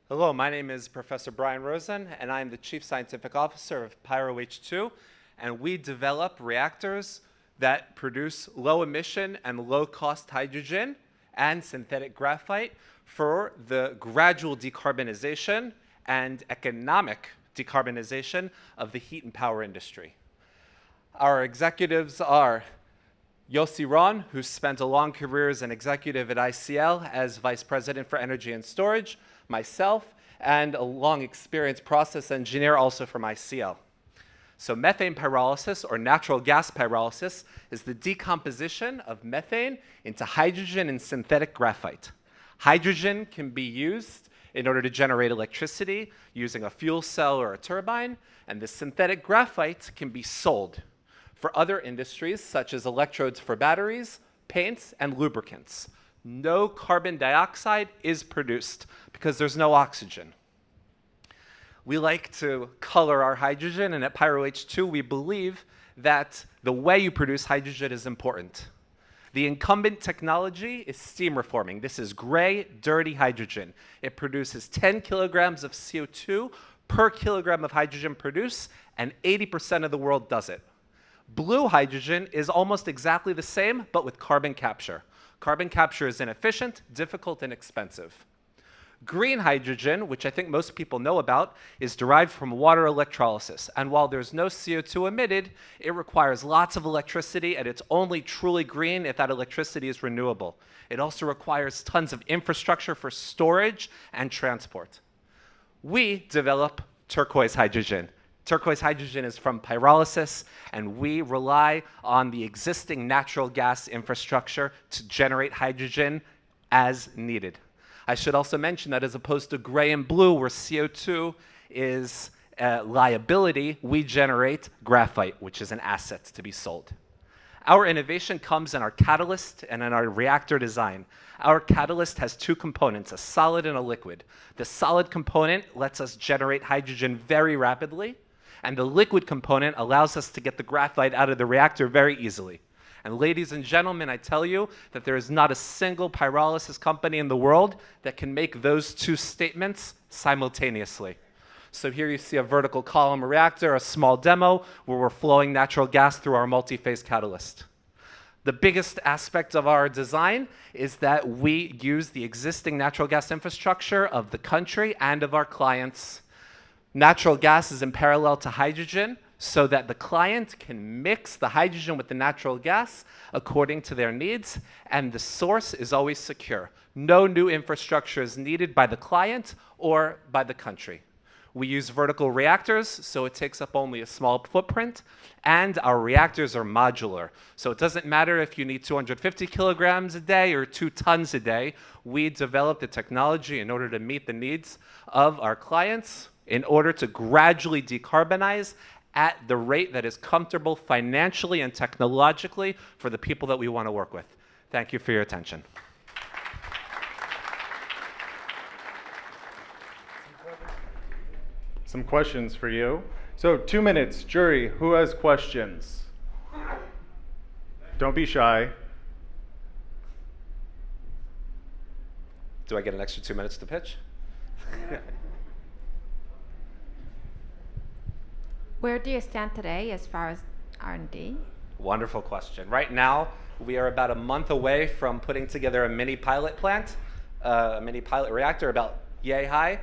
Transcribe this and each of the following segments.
Hello, my name is Professor Brian Rosen, and I'm the Chief Scientific Officer of PyroH2, and we develop reactors that produce low-emission and low-cost hydrogen and synthetic graphite for the gradual decarbonization and economic decarbonization of the heat and power industry. Our executives are Yossi Ron, who spent a long career as an executive at ICL as Vice President for Energy and Storage, myself, and a long experienced process engineer also from ICL. So methane pyrolysis, or natural gas pyrolysis, is the decomposition of methane into hydrogen and synthetic graphite. Hydrogen can be used in order to generate electricity using a fuel cell or a turbine, and the synthetic graphite can be sold for other industries such as electrodes for batteries, paints, and lubricants. No carbon dioxide is produced because there's no oxygen. We like to color our hydrogen, and at PyroH2 we believe that the way you produce hydrogen is important. The incumbent technology is steam reforming. This is gray, dirty hydrogen. It produces 10 kilograms of CO2 per kilogram of hydrogen produced, and 80% of the world does it. Blue hydrogen is almost exactly the same, but with carbon capture. Carbon capture is inefficient, difficult, and expensive. Green hydrogen, which I think most people know about, is derived from water electrolysis. And while there's no CO2 emitted, it requires lots of electricity, and it's only truly green if that electricity is renewable. It also requires tons of infrastructure for storage and transport. We develop turquoise hydrogen. Turquoise hydrogen is from pyrolysis, and we rely on the existing natural gas infrastructure to generate hydrogen as needed. I should also mention that as opposed to gray and blue, where CO2 is a liability, we generate graphite, which is an asset to be sold. Our innovation comes in our catalyst and in our reactor design. Our catalyst has two components, a solid and a liquid. The solid component lets us generate hydrogen very rapidly, and the liquid component allows us to get the graphite out of the reactor very easily. And ladies and gentlemen, I tell you that there is not a single pyrolysis company in the world that can make those two statements simultaneously. So here you see a vertical column reactor, a small demo, where we're flowing natural gas through our multi-phase catalyst. The biggest aspect of our design is that we use the existing natural gas infrastructure of the country and of our clients. Natural gas is in parallel to hydrogen so that the client can mix the hydrogen with the natural gas according to their needs, and the source is always secure. No new infrastructure is needed by the client or by the country. We use vertical reactors, so it takes up only a small footprint, and our reactors are modular. So it doesn't matter if you need 250 kilograms a day or 2 tons a day. We developed the technology in order to meet the needs of our clients in order to gradually decarbonize at the rate that is comfortable financially and technologically for the people that we want to work with. Thank you for your attention. Some questions for you. So 2 minutes, jury, who has questions? Don't be shy. Do I get an extra 2 minutes to pitch? Where do you stand today as far as R&D? Wonderful question. Right now, we are about a month away from putting together a mini pilot plant, a mini pilot reactor about yay high.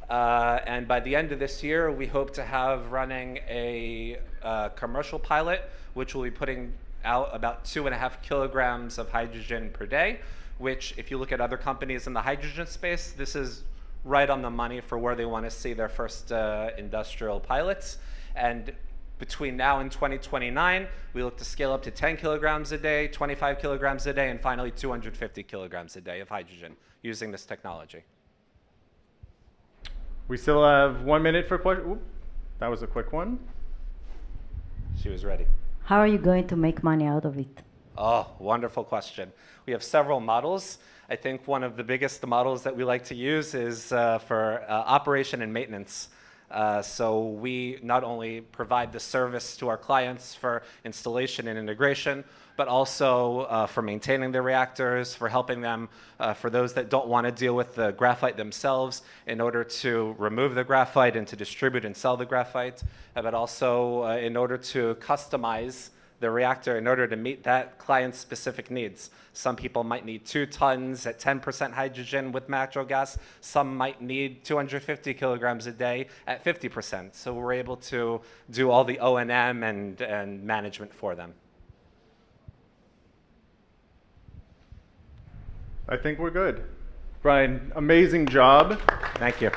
And by the end of this year, we hope to have running a commercial pilot, which will be putting out about 2.5 kilograms of hydrogen per day, which if you look at other companies in the hydrogen space, this is right on the money for where they want to see their first industrial pilots. And between now and 2029, we look to scale up to 10 kilograms a day, 25 kilograms a day, and finally 250 kilograms a day of hydrogen using this technology. We still have 1 minute for questions. That was a quick one. She was ready. How are you going to make money out of it? Oh, wonderful question. We have several models. I think one of the biggest models that we like to use is for operation and maintenance. So we not only provide the service to our clients for installation and integration, but also for maintaining the reactors, for helping them, for those that don't want to deal with the graphite themselves, in order to remove the graphite and to distribute and sell the graphite, but also in order to customize the reactor in order to meet that client's specific needs. Some people might need 2 tons at 10% hydrogen with natural gas. Some might need 250 kilograms a day at 50%. So we're able to do all the O&M and management for them. I think we're good. Brian, amazing job. Thank you.